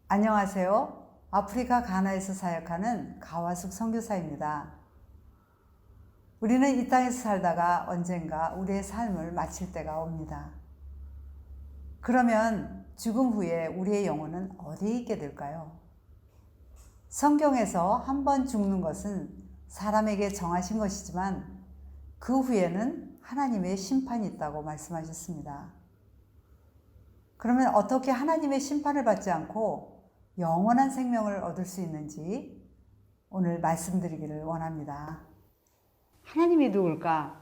안녕하세요. 아프리카 가나에서 사역하는 가와숙 선교사입니다. 우리는 이 땅에서 살다가 언젠가 우리의 삶을 마칠 때가 옵니다. 그러면 죽음 후에 우리의 영혼은 어디에 있게 될까요? 성경에서 한 번 죽는 것은 사람에게 정하신 것이지만 그 후에는 하나님의 심판이 있다고 말씀하셨습니다. 그러면 어떻게 하나님의 심판을 받지 않고 영원한 생명을 얻을 수 있는지 오늘 말씀드리기를 원합니다. 하나님이 누굴까?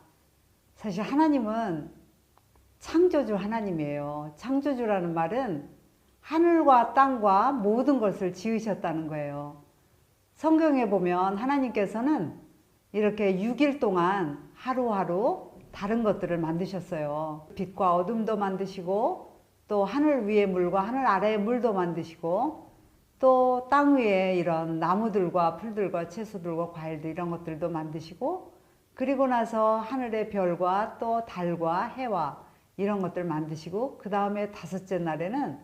사실 하나님은 창조주 하나님이에요. 창조주라는 말은 하늘과 땅과 모든 것을 지으셨다는 거예요. 성경에 보면 하나님께서는 이렇게 6일 동안 하루하루 다른 것들을 만드셨어요. 빛과 어둠도 만드시고 또 하늘 위의 물과 하늘 아래의 물도 만드시고 또 땅 위에 이런 나무들과 풀들과 채소들과 과일들 이런 것들도 만드시고 그리고 나서 하늘의 별과 또 달과 해와 이런 것들을 만드시고 그 다음에 다섯째 날에는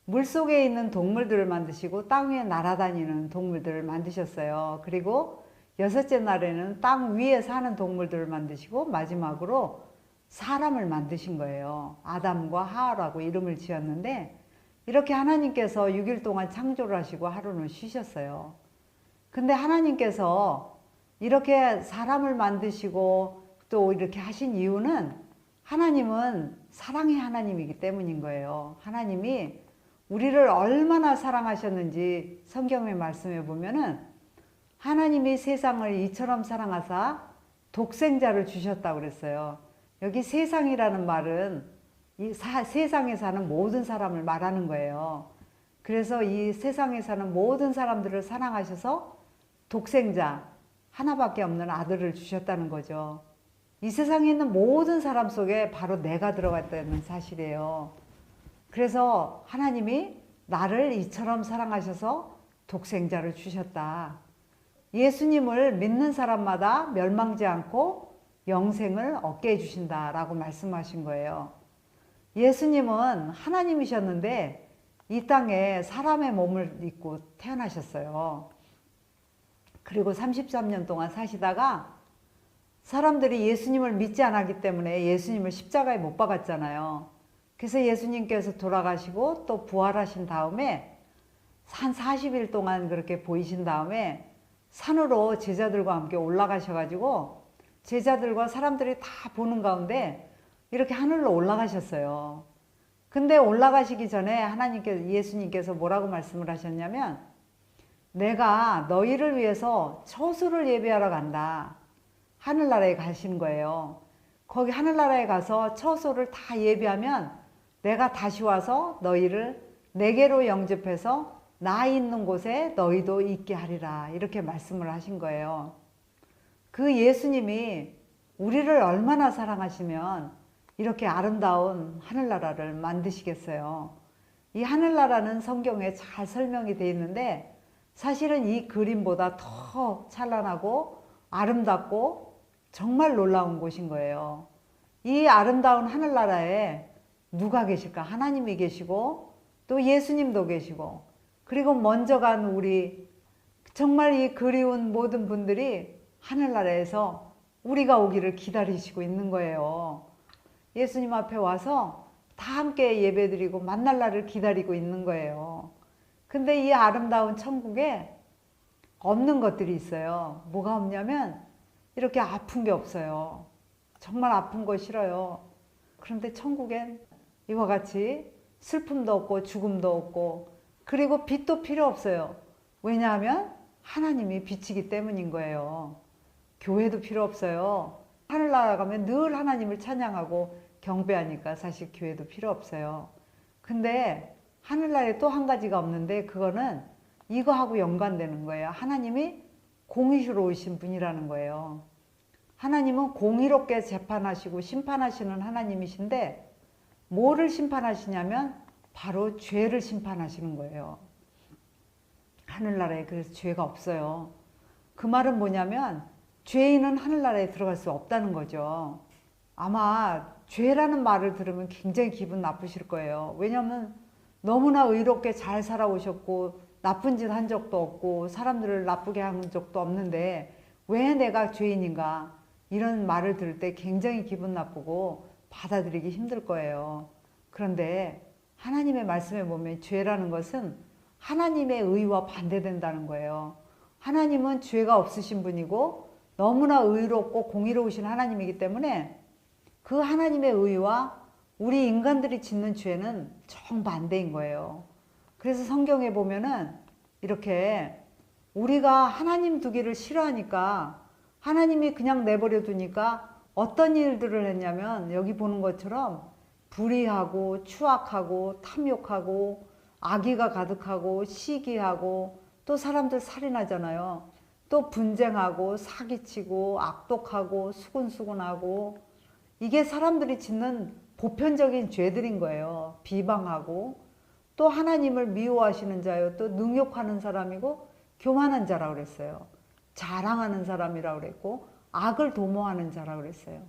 물속에 있는 동물들을 만드시고 땅 위에 날아다니는 동물들을 만드셨어요. 그리고 여섯째 날에는 땅 위에 사는 동물들을 만드시고 마지막으로 사람을 만드신 거예요. 아담과 하와라고 이름을 지었는데 이렇게 하나님께서 6일 동안 창조를 하시고 하루는 쉬셨어요. 근데 하나님께서 이렇게 사람을 만드시고 또 이렇게 하신 이유는 하나님은 사랑의 하나님이기 때문인 거예요. 하나님이 우리를 얼마나 사랑하셨는지 성경의 말씀에 보면은 하나님이 세상을 이처럼 사랑하사 독생자를 주셨다고 그랬어요. 여기 세상이라는 말은 이 세상에 사는 모든 사람을 말하는 거예요. 그래서 이 세상에 사는 모든 사람들을 사랑하셔서 독생자 하나밖에 없는 아들을 주셨다는 거죠. 이 세상에 있는 모든 사람 속에 바로 내가 들어갔다는 사실이에요. 그래서 하나님이 나를 이처럼 사랑하셔서 독생자를 주셨다. 예수님을 믿는 사람마다 멸망지 않고 영생을 얻게 해주신다라고 말씀하신 거예요. 예수님은 하나님이셨는데 이 땅에 사람의 몸을 입고 태어나셨어요. 그리고 33년 동안 사시다가 사람들이 예수님을 믿지 않았기 때문에 예수님을 십자가에 못 박았잖아요. 그래서 예수님께서 돌아가시고 또 부활하신 다음에 한 40일 동안 그렇게 보이신 다음에 산으로 제자들과 함께 올라가셔가지고 제자들과 사람들이 다 보는 가운데 이렇게 하늘로 올라가셨어요. 근데 올라가시기 전에 예수님께서 뭐라고 말씀을 하셨냐면 내가 너희를 위해서 처소를 예비하러 간다. 하늘나라에 가신 거예요. 거기 하늘나라에 가서 처소를 다 예비하면 내가 다시 와서 너희를 내게로 영접해서 나 있는 곳에 너희도 있게 하리라. 이렇게 말씀을 하신 거예요. 그 예수님이 우리를 얼마나 사랑하시면 이렇게 아름다운 하늘나라를 만드시겠어요. 이 하늘나라는 성경에 잘 설명이 되어 있는데 사실은 이 그림보다 더 찬란하고 아름답고 정말 놀라운 곳인 거예요. 이 아름다운 하늘나라에 누가 계실까? 하나님이 계시고 또 예수님도 계시고 그리고 먼저 간 우리 정말 이 그리운 모든 분들이 하늘나라에서 우리가 오기를 기다리시고 있는 거예요. 예수님 앞에 와서 다 함께 예배드리고 만날 날을 기다리고 있는 거예요. 근데 이 아름다운 천국에 없는 것들이 있어요. 뭐가 없냐면 이렇게 아픈 게 없어요. 정말 아픈 거 싫어요. 그런데 천국엔 이와 같이 슬픔도 없고 죽음도 없고 그리고 빛도 필요 없어요. 왜냐하면 하나님이 빛이기 때문인 거예요. 교회도 필요 없어요. 하늘나라 가면 늘 하나님을 찬양하고 경배하니까 사실 교회도 필요 없어요. 근데 하늘나라에 또 한 가지가 없는데 그거는 이거하고 연관되는 거예요. 하나님이 공의로우신 분이라는 거예요. 하나님은 공의롭게 재판하시고 심판하시는 하나님이신데 뭐를 심판하시냐면 바로 죄를 심판하시는 거예요. 하늘나라에 그래서 죄가 없어요. 그 말은 뭐냐면 죄인은 하늘나라에 들어갈 수 없다는 거죠. 아마 죄라는 말을 들으면 굉장히 기분 나쁘실 거예요. 왜냐하면 너무나 의롭게 잘 살아오셨고 나쁜 짓 한 적도 없고 사람들을 나쁘게 한 적도 없는데 왜 내가 죄인인가? 이런 말을 들을 때 굉장히 기분 나쁘고 받아들이기 힘들 거예요. 그런데 하나님의 말씀에 보면 죄라는 것은 하나님의 의와 반대된다는 거예요. 하나님은 죄가 없으신 분이고 너무나 의롭고 공의로우신 하나님이기 때문에 그 하나님의 의와 우리 인간들이 짓는 죄는 정반대인 거예요. 그래서 성경에 보면은 이렇게 우리가 하나님 두기를 싫어하니까 하나님이 그냥 내버려 두니까 어떤 일들을 했냐면 여기 보는 것처럼 불의하고 추악하고 탐욕하고 악의가 가득하고 시기하고 또 사람들 살인하잖아요. 또 분쟁하고 사기치고 악독하고 수군수군하고 이게 사람들이 짓는 보편적인 죄들인 거예요. 비방하고 또 하나님을 미워하시는 자요. 또 능욕하는 사람이고 교만한 자라고 그랬어요. 자랑하는 사람이라고 그랬고 악을 도모하는 자라고 그랬어요.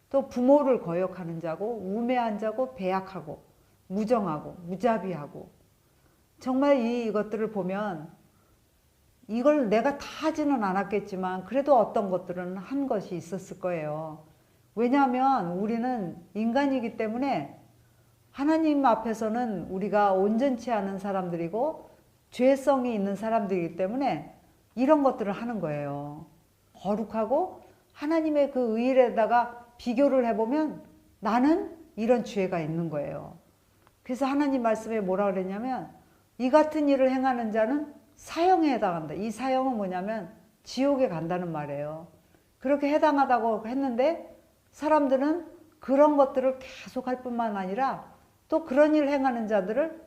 또 부모를 거역하는 자고 우매한 자고 배약하고 무정하고 무자비하고 정말 이것들을 보면 이걸 내가 다 하지는 않았겠지만 그래도 어떤 것들은 한 것이 있었을 거예요. 왜냐하면 우리는 인간이기 때문에 하나님 앞에서는 우리가 온전치 않은 사람들이고 죄성이 있는 사람들이기 때문에 이런 것들을 하는 거예요. 거룩하고 하나님의 그 의에다가 비교를 해보면 나는 이런 죄가 있는 거예요. 그래서 하나님 말씀에 뭐라 그랬냐면 이 같은 일을 행하는 자는 사형에 해당한다. 이 사형은 뭐냐면 지옥에 간다는 말이에요. 그렇게 해당하다고 했는데 사람들은 그런 것들을 계속 할 뿐만 아니라 또 그런 일을 행하는 자들을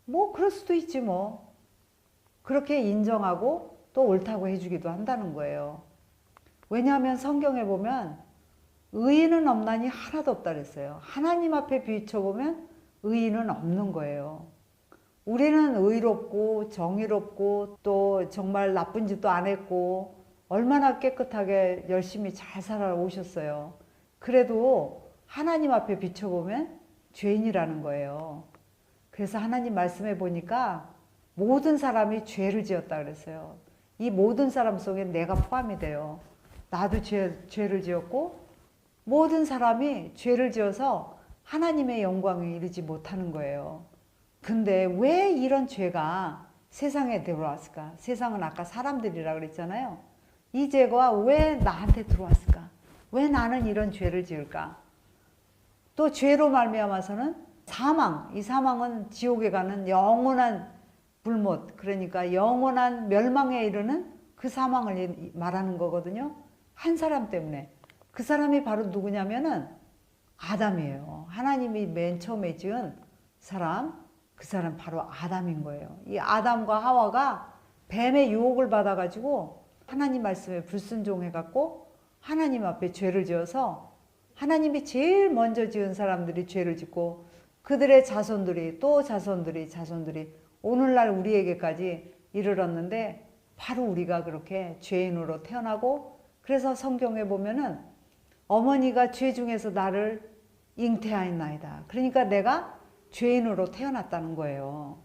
뭐 그럴 수도 있지 뭐 그렇게 인정하고 또 옳다고 해주기도 한다는 거예요. 왜냐하면 성경에 보면 의인은 없나니 하나도 없다 그랬어요. 하나님 앞에 비춰보면 의인은 없는 거예요. 우리는 의롭고 정의롭고 또 정말 나쁜 짓도 안 했고 얼마나 깨끗하게 열심히 잘 살아오셨어요. 그래도 하나님 앞에 비춰보면 죄인이라는 거예요. 그래서 하나님 말씀해 보니까 모든 사람이 죄를 지었다 그랬어요. 이 모든 사람 속에 내가 포함이 돼요. 나도 죄를 지었고 모든 사람이 죄를 지어서 하나님의 영광에 이르지 못하는 거예요. 근데 왜 이런 죄가 세상에 들어왔을까? 세상은 아까 사람들이라 그랬잖아요. 이 죄가 왜 나한테 들어왔을까? 왜 나는 이런 죄를 지을까? 또 죄로 말미암아서는 사망, 이 사망은 지옥에 가는 영원한 불못, 그러니까 영원한 멸망에 이르는 그 사망을 말하는 거거든요. 한 사람 때문에. 그 사람이 바로 누구냐면은 아담이에요. 하나님이 맨 처음에 지은 사람, 그 사람 바로 아담인 거예요. 이 아담과 하와가 뱀의 유혹을 받아가지고 하나님 말씀에 불순종해갖고 하나님 앞에 죄를 지어서 하나님이 제일 먼저 지은 사람들이 죄를 짓고 그들의 자손들이 또 자손들이 오늘날 우리에게까지 이르렀는데 바로 우리가 그렇게 죄인으로 태어나고 그래서 성경에 보면은 어머니가 죄 중에서 나를 잉태하였나이다. 그러니까 내가 죄인으로 태어났다는 거예요.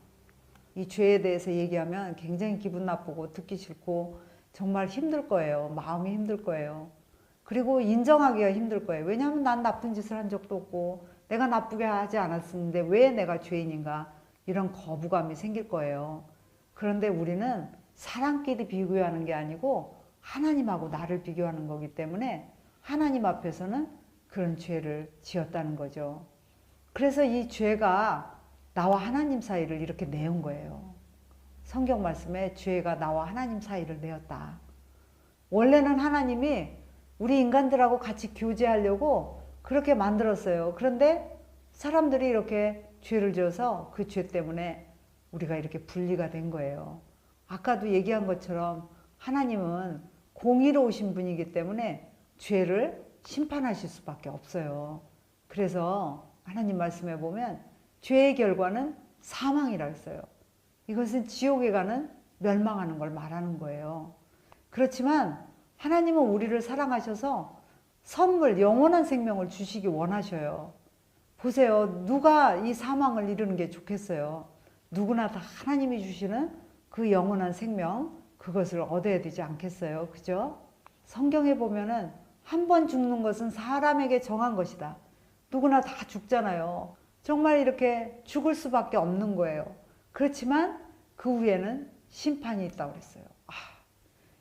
이 죄에 대해서 얘기하면 굉장히 기분 나쁘고 듣기 싫고 정말 힘들 거예요. 마음이 힘들 거예요. 그리고 인정하기가 힘들 거예요. 왜냐하면 난 나쁜 짓을 한 적도 없고 내가 나쁘게 하지 않았는데 왜 내가 죄인인가 이런 거부감이 생길 거예요. 그런데 우리는 사람끼리 비교하는 게 아니고 하나님하고 나를 비교하는 거기 때문에 하나님 앞에서는 그런 죄를 지었다는 거죠. 그래서 이 죄가 나와 하나님 사이를 이렇게 내은 거예요. 성경 말씀에 죄가 나와 하나님 사이를 내었다. 원래는 하나님이 우리 인간들하고 같이 교제하려고 그렇게 만들었어요. 그런데 사람들이 이렇게 죄를 지어서 그 죄 때문에 우리가 이렇게 분리가 된 거예요. 아까도 얘기한 것처럼 하나님은 공의로우신 분이기 때문에 죄를 심판하실 수밖에 없어요. 그래서 하나님 말씀에 보면 죄의 결과는 사망이라고 했어요. 이것은 지옥에 가는 멸망하는 걸 말하는 거예요. 그렇지만 하나님은 우리를 사랑하셔서 선물, 영원한 생명을 주시기 원하셔요. 보세요. 누가 이 사망을 이루는 게 좋겠어요. 누구나 다 하나님이 주시는 그 영원한 생명, 그것을 얻어야 되지 않겠어요? 그죠? 성경에 보면은 한 번 죽는 것은 사람에게 정한 것이다. 누구나 다 죽잖아요. 정말 이렇게 죽을 수밖에 없는 거예요. 그렇지만 그 후에는 심판이 있다고 그랬어요.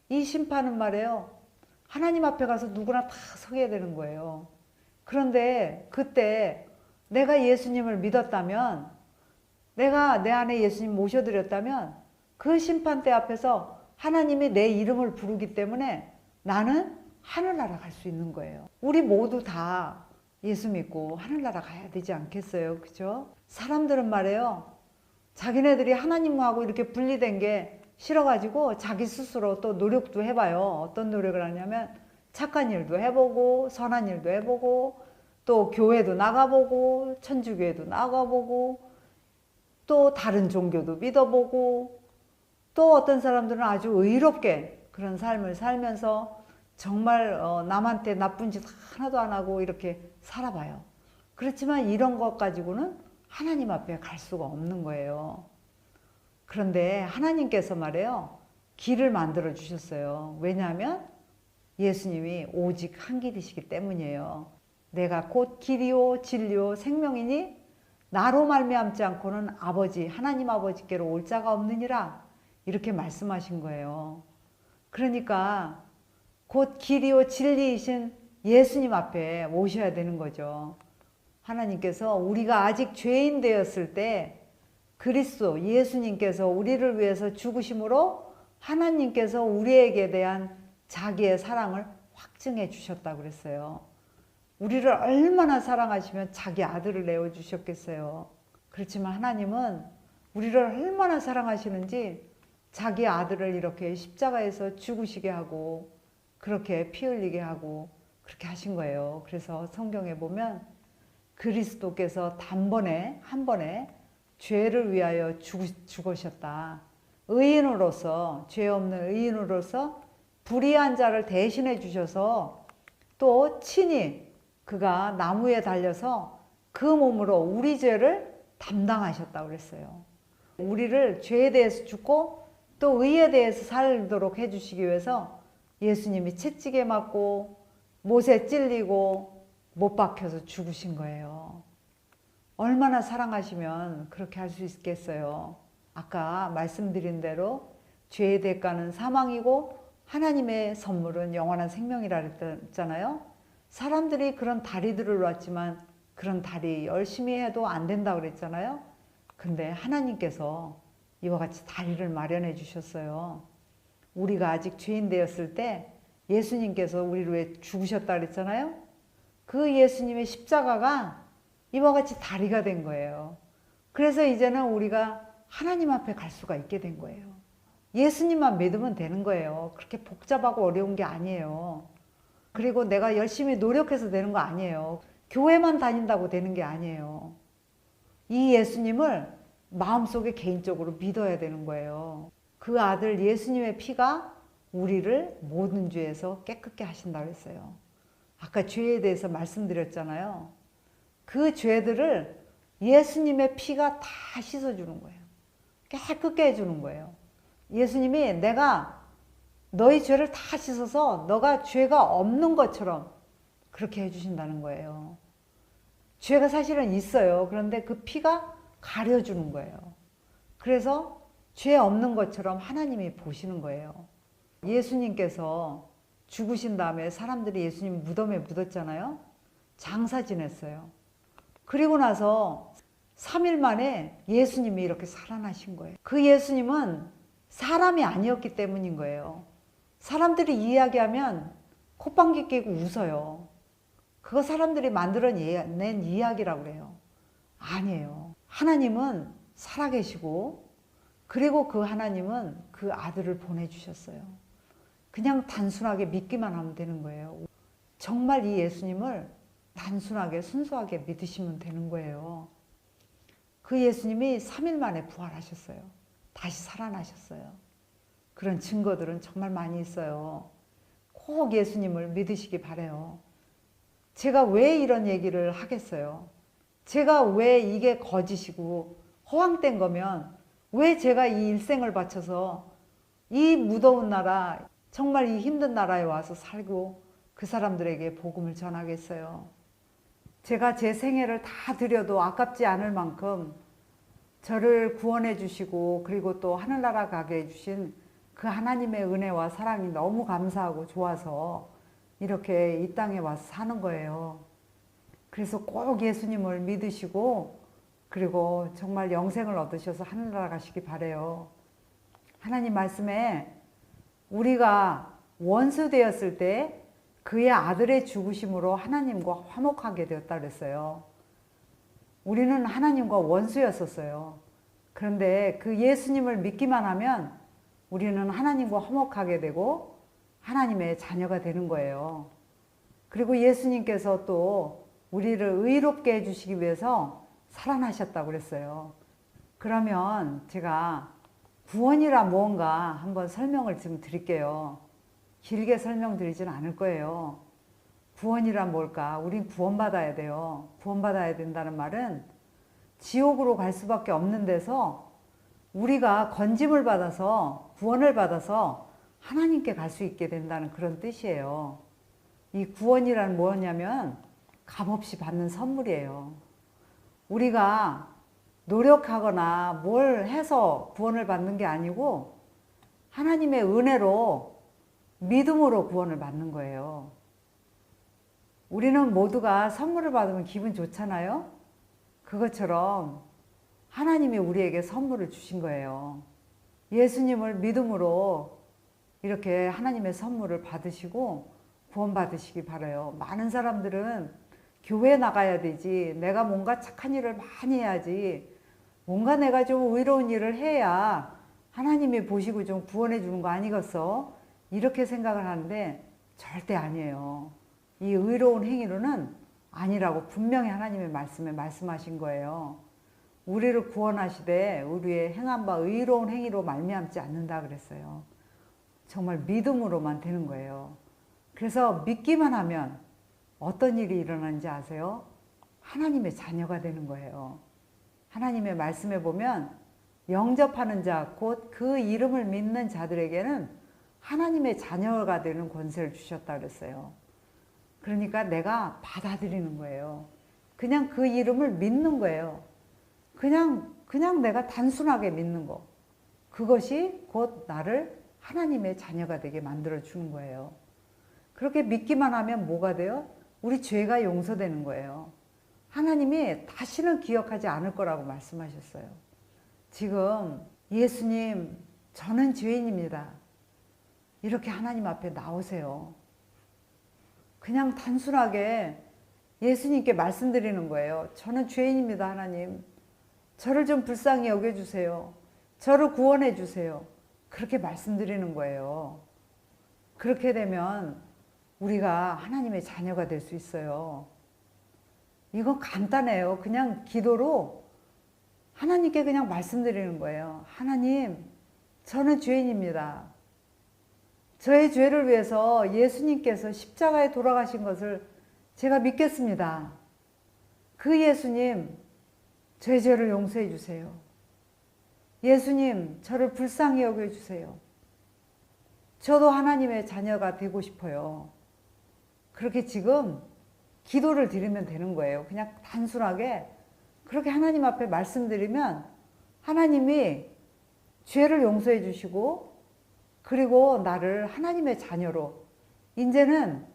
이 심판은 말이에요. 하나님 앞에 가서 누구나 다 서게 되는 거예요. 그런데 그때 내가 예수님을 믿었다면, 내가 내 안에 예수님 모셔드렸다면 그 심판대 앞에서 하나님이 내 이름을 부르기 때문에 나는 하늘나라 갈 수 있는 거예요. 우리 모두 다 예수 믿고 하늘나라 가야 되지 않겠어요? 그죠? 사람들은 말이에요. 자기네들이 하나님하고 이렇게 분리된 게 싫어가지고 자기 스스로 또 노력도 해봐요. 어떤 노력을 하냐면 착한 일도 해보고 선한 일도 해보고 또 교회도 나가보고 천주교회도 나가보고 또 다른 종교도 믿어보고 또 어떤 사람들은 아주 의롭게 그런 삶을 살면서 정말 남한테 나쁜 짓 하나도 안 하고 이렇게 살아봐요. 그렇지만 이런 것 가지고는 하나님 앞에 갈 수가 없는 거예요. 그런데 하나님께서 말이에요. 길을 만들어 주셨어요. 왜냐하면 예수님이 오직 한 길이시기 때문이에요. 내가 곧 길이요 진리요 생명이니 나로 말미암지 않고는 아버지 하나님 아버지께로 올 자가 없느니라 이렇게 말씀하신 거예요. 그러니까 곧 길이요 진리이신 예수님 앞에 오셔야 되는 거죠. 하나님께서 우리가 아직 죄인 되었을 때 그리스도 예수님께서 우리를 위해서 죽으심으로 하나님께서 우리에게 대한 자기의 사랑을 확증해 주셨다고 그랬어요. 우리를 얼마나 사랑하시면 자기 아들을 내어주셨겠어요. 그렇지만 하나님은 우리를 얼마나 사랑하시는지 자기 아들을 이렇게 십자가에서 죽으시게 하고 그렇게 피 흘리게 하고 그렇게 하신 거예요. 그래서 성경에 보면 그리스도께서 단번에 한 번에 죄를 위하여 죽으셨다. 의인으로서 죄 없는 의인으로서 불의한 자를 대신해 주셔서 또 친히 그가 나무에 달려서 그 몸으로 우리 죄를 담당하셨다고 그랬어요. 우리를 죄에 대해서 죽고 또 의에 대해서 살도록 해주시기 위해서 예수님이 채찍에 맞고 못에 찔리고 못 박혀서 죽으신 거예요. 얼마나 사랑하시면 그렇게 할 수 있겠어요. 아까 말씀드린 대로 죄의 대가는 사망이고 하나님의 선물은 영원한 생명이라 그랬잖아요. 사람들이 그런 다리들을 놨지만 그런 다리 열심히 해도 안 된다고 그랬잖아요. 근데 하나님께서 이와 같이 다리를 마련해 주셨어요. 우리가 아직 죄인 되었을 때 예수님께서 우리를 위해 죽으셨다 그랬잖아요. 그 예수님의 십자가가 이와 같이 다리가 된 거예요. 그래서 이제는 우리가 하나님 앞에 갈 수가 있게 된 거예요. 예수님만 믿으면 되는 거예요. 그렇게 복잡하고 어려운 게 아니에요. 그리고 내가 열심히 노력해서 되는 거 아니에요. 교회만 다닌다고 되는 게 아니에요. 이 예수님을 마음속에 개인적으로 믿어야 되는 거예요. 그 아들 예수님의 피가 우리를 모든 죄에서 깨끗게 하신다고 했어요. 아까 죄에 대해서 말씀드렸잖아요. 그 죄들을 예수님의 피가 다 씻어주는 거예요. 깨끗게 해주는 거예요. 예수님이 내가 너희 죄를 다 씻어서 너가 죄가 없는 것처럼 그렇게 해주신다는 거예요. 죄가 사실은 있어요. 그런데 그 피가 가려주는 거예요. 그래서 죄 없는 것처럼 하나님이 보시는 거예요. 예수님께서 죽으신 다음에 사람들이 예수님 무덤에 묻었잖아요. 장사 지냈어요. 그리고 나서 3일 만에 예수님이 이렇게 살아나신 거예요. 그 예수님은 사람이 아니었기 때문인 거예요. 사람들이 이야기하면 콧방귀 뀌고 웃어요. 그거 사람들이 만들어낸 이야기라고 그래요. 아니에요. 하나님은 살아계시고 그리고 그 하나님은 그 아들을 보내주셨어요. 그냥 단순하게 믿기만 하면 되는 거예요. 정말 이 예수님을 단순하게 순수하게 믿으시면 되는 거예요. 그 예수님이 3일 만에 부활하셨어요. 다시 살아나셨어요. 그런 증거들은 정말 많이 있어요. 꼭 예수님을 믿으시기 바라요. 제가 왜 이런 얘기를 하겠어요? 제가 왜 이게 거짓이고 허황된 거면 왜 제가 이 일생을 바쳐서 이 무더운 나라, 정말 이 힘든 나라에 와서 살고 그 사람들에게 복음을 전하겠어요. 제가 제 생애를 다 드려도 아깝지 않을 만큼 저를 구원해 주시고 그리고 또 하늘나라 가게 해주신 그 하나님의 은혜와 사랑이 너무 감사하고 좋아서 이렇게 이 땅에 와서 사는 거예요. 그래서 꼭 예수님을 믿으시고 그리고 정말 영생을 얻으셔서 하늘나라 가시기 바래요. 하나님 말씀에 우리가 원수 되었을 때 그의 아들의 죽으심으로 하나님과 화목하게 되었다 그랬어요. 우리는 하나님과 원수였었어요. 그런데 그 예수님을 믿기만 하면 우리는 하나님과 화목하게 되고 하나님의 자녀가 되는 거예요. 그리고 예수님께서 또 우리를 의롭게 해주시기 위해서 살아나셨다고 그랬어요. 그러면 제가 구원이라 무언가 한번 설명을 좀 드릴게요. 길게 설명드리지는 않을 거예요. 구원이란 뭘까? 우린 구원받아야 돼요. 구원받아야 된다는 말은 지옥으로 갈 수밖에 없는 데서 우리가 건짐을 받아서 구원을 받아서 하나님께 갈 수 있게 된다는 그런 뜻이에요. 이 구원이란 뭐냐면 값없이 받는 선물이에요. 우리가 노력하거나 뭘 해서 구원을 받는 게 아니고 하나님의 은혜로 믿음으로 구원을 받는 거예요. 우리는 모두가 선물을 받으면 기분 좋잖아요. 그것처럼 하나님이 우리에게 선물을 주신 거예요. 예수님을 믿음으로 이렇게 하나님의 선물을 받으시고 구원 받으시기 바라요. 많은 사람들은 교회 나가야 되지, 내가 뭔가 착한 일을 많이 해야지, 뭔가 내가 좀 의로운 일을 해야 하나님이 보시고 좀 구원해 주는 거 아니겠어? 이렇게 생각을 하는데 절대 아니에요. 이 의로운 행위로는 아니라고 분명히 하나님의 말씀에 말씀하신 거예요. 우리를 구원하시되 우리의 행한 바 의로운 행위로 말미암지 않는다 그랬어요. 정말 믿음으로만 되는 거예요. 그래서 믿기만 하면 어떤 일이 일어나는지 아세요? 하나님의 자녀가 되는 거예요. 하나님의 말씀에 보면 영접하는 자, 곧 그 이름을 믿는 자들에게는 하나님의 자녀가 되는 권세를 주셨다 그랬어요. 그러니까 내가 받아들이는 거예요. 그냥 그 이름을 믿는 거예요. 그냥 내가 단순하게 믿는 거. 그것이 곧 나를 하나님의 자녀가 되게 만들어 주는 거예요. 그렇게 믿기만 하면 뭐가 돼요? 우리 죄가 용서되는 거예요. 하나님이 다시는 기억하지 않을 거라고 말씀하셨어요. 지금 예수님, 저는 죄인입니다. 이렇게 하나님 앞에 나오세요. 그냥 단순하게 예수님께 말씀드리는 거예요. 저는 죄인입니다, 하나님. 저를 좀 불쌍히 여겨주세요. 저를 구원해 주세요. 그렇게 말씀드리는 거예요. 그렇게 되면 우리가 하나님의 자녀가 될 수 있어요. 이건 간단해요. 그냥 기도로 하나님께 그냥 말씀드리는 거예요. 하나님, 저는 죄인입니다. 저의 죄를 위해서 예수님께서 십자가에 돌아가신 것을 제가 믿겠습니다. 그 예수님, 제 죄를 용서해 주세요. 예수님, 저를 불쌍히 여겨주세요. 저도 하나님의 자녀가 되고 싶어요. 그렇게 지금 기도를 드리면 되는 거예요. 그냥 단순하게 그렇게 하나님 앞에 말씀드리면 하나님이 죄를 용서해 주시고 그리고 나를 하나님의 자녀로, 이제는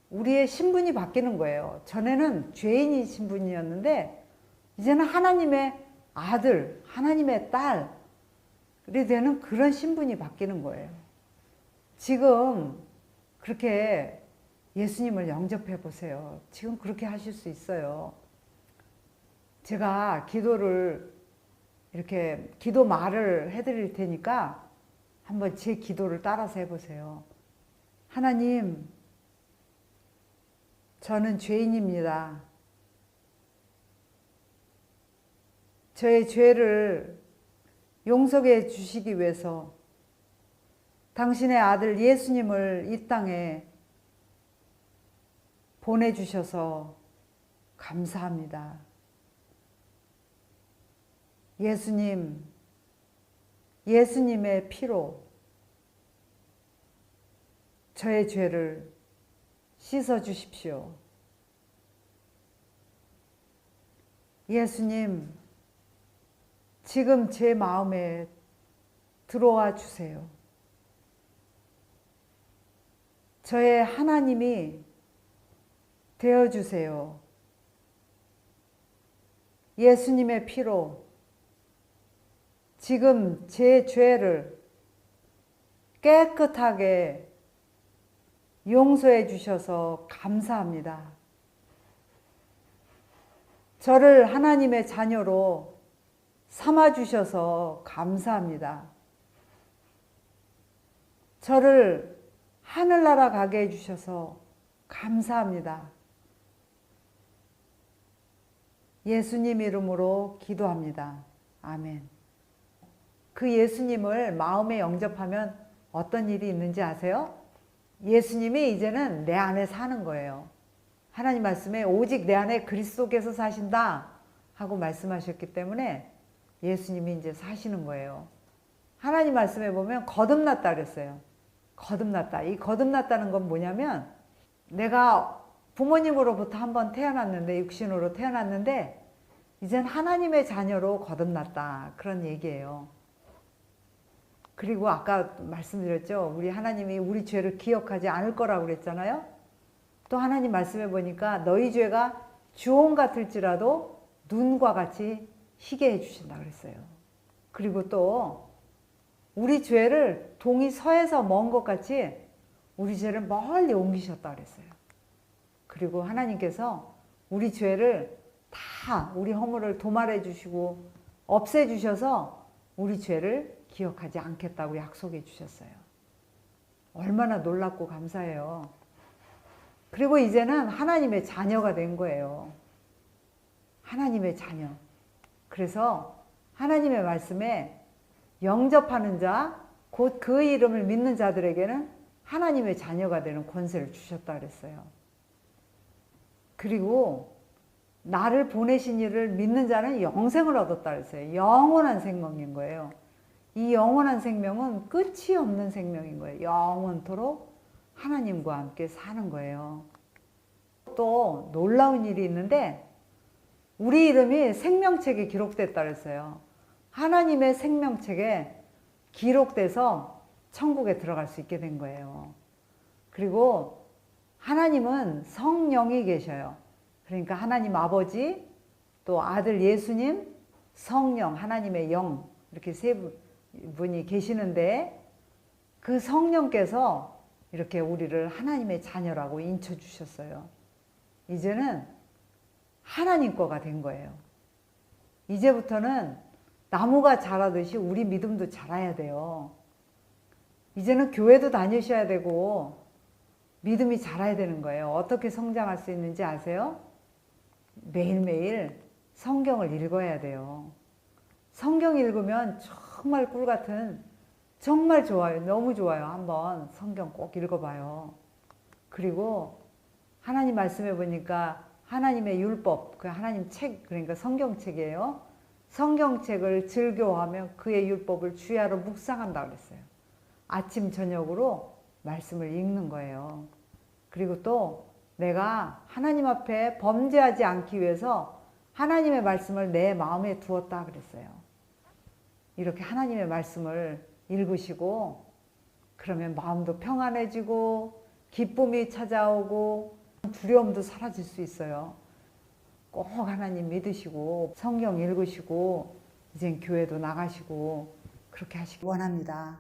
우리의 신분이 바뀌는 거예요. 전에는 죄인이 신분이었는데 이제는 하나님의 아들, 하나님의 딸이 되는 그런 신분이 바뀌는 거예요. 지금 그렇게 예수님을 영접해 보세요. 지금 그렇게 하실 수 있어요. 제가 기도를 이렇게 기도 말을 해드릴 테니까 한번 제 기도를 따라서 해보세요. 하나님, 저는 죄인입니다. 저의 죄를 용서해 주시기 위해서 당신의 아들 예수님을 이 땅에 보내주셔서 감사합니다. 예수님, 예수님의 피로 저의 죄를 씻어 주십시오. 예수님, 지금 제 마음에 들어와 주세요. 저의 하나님이 되어 주세요. 예수님의 피로 지금 제 죄를 깨끗하게 용서해 주셔서 감사합니다. 저를 하나님의 자녀로 삼아 주셔서 감사합니다. 저를 하늘나라 가게 해 주셔서 감사합니다. 예수님 이름으로 기도합니다. 아멘. 그 예수님을 마음에 영접하면 어떤 일이 있는지 아세요? 예수님이 이제는 내 안에 사는 거예요. 하나님 말씀에 오직 내 안에 그리스도께서 사신다 하고 말씀하셨기 때문에 예수님이 이제 사시는 거예요. 하나님 말씀에 보면 거듭났다 그랬어요. 거듭났다. 이 거듭났다는 건 뭐냐면 내가 부모님으로부터 한번 태어났는데, 육신으로 태어났는데 이젠 하나님의 자녀로 거듭났다, 그런 얘기예요. 그리고 아까 말씀드렸죠. 우리 하나님이 우리 죄를 기억하지 않을 거라고 그랬잖아요. 또 하나님 말씀해 보니까 너희 죄가 주홍 같을지라도 눈과 같이 희게 해주신다 그랬어요. 그리고 또 우리 죄를 동이 서에서 먼 것 같이 우리 죄를 멀리 옮기셨다 그랬어요. 그리고 하나님께서 우리 죄를 다, 우리 허물을 도말해 주시고 없애 주셔서 우리 죄를 기억하지 않겠다고 약속해 주셨어요. 얼마나 놀랍고 감사해요. 그리고 이제는 하나님의 자녀가 된 거예요. 하나님의 자녀. 그래서 하나님의 말씀에 영접하는 자, 곧 그 이름을 믿는 자들에게는 하나님의 자녀가 되는 권세를 주셨다 그랬어요. 그리고 나를 보내신 이를 믿는 자는 영생을 얻었다 그랬어요. 영원한 생명인 거예요. 이 영원한 생명은 끝이 없는 생명인 거예요. 영원토록 하나님과 함께 사는 거예요. 또 놀라운 일이 있는데 우리 이름이 생명책에 기록됐다 그랬어요. 하나님의 생명책에 기록돼서 천국에 들어갈 수 있게 된 거예요. 그리고 하나님은 성령이 계셔요. 그러니까 하나님 아버지, 또 아들 예수님, 성령, 하나님의 영, 이렇게 세 분이 계시는데 그 성령께서 이렇게 우리를 하나님의 자녀라고 인쳐주셨어요. 이제는 하나님 거가 된 거예요. 이제부터는 나무가 자라듯이 우리 믿음도 자라야 돼요. 이제는 교회도 다니셔야 되고 믿음이 자라야 되는 거예요. 어떻게 성장할 수 있는지 아세요? 매일매일 성경을 읽어야 돼요. 성경 읽으면 정말 꿀 같은, 정말 좋아요. 너무 좋아요. 한번 성경 꼭 읽어봐요. 그리고 하나님 말씀해 보니까 하나님의 율법, 그 하나님 책, 그러니까 성경책이에요. 성경책을 즐겨하며 그의 율법을 주야로 묵상한다 그랬어요. 아침 저녁으로 말씀을 읽는 거예요. 그리고 또 내가 하나님 앞에 범죄하지 않기 위해서 하나님의 말씀을 내 마음에 두었다 그랬어요. 이렇게 하나님의 말씀을 읽으시고 그러면 마음도 평안해지고 기쁨이 찾아오고 두려움도 사라질 수 있어요. 꼭 하나님 믿으시고 성경 읽으시고 이젠 교회도 나가시고 그렇게 하시기 원합니다.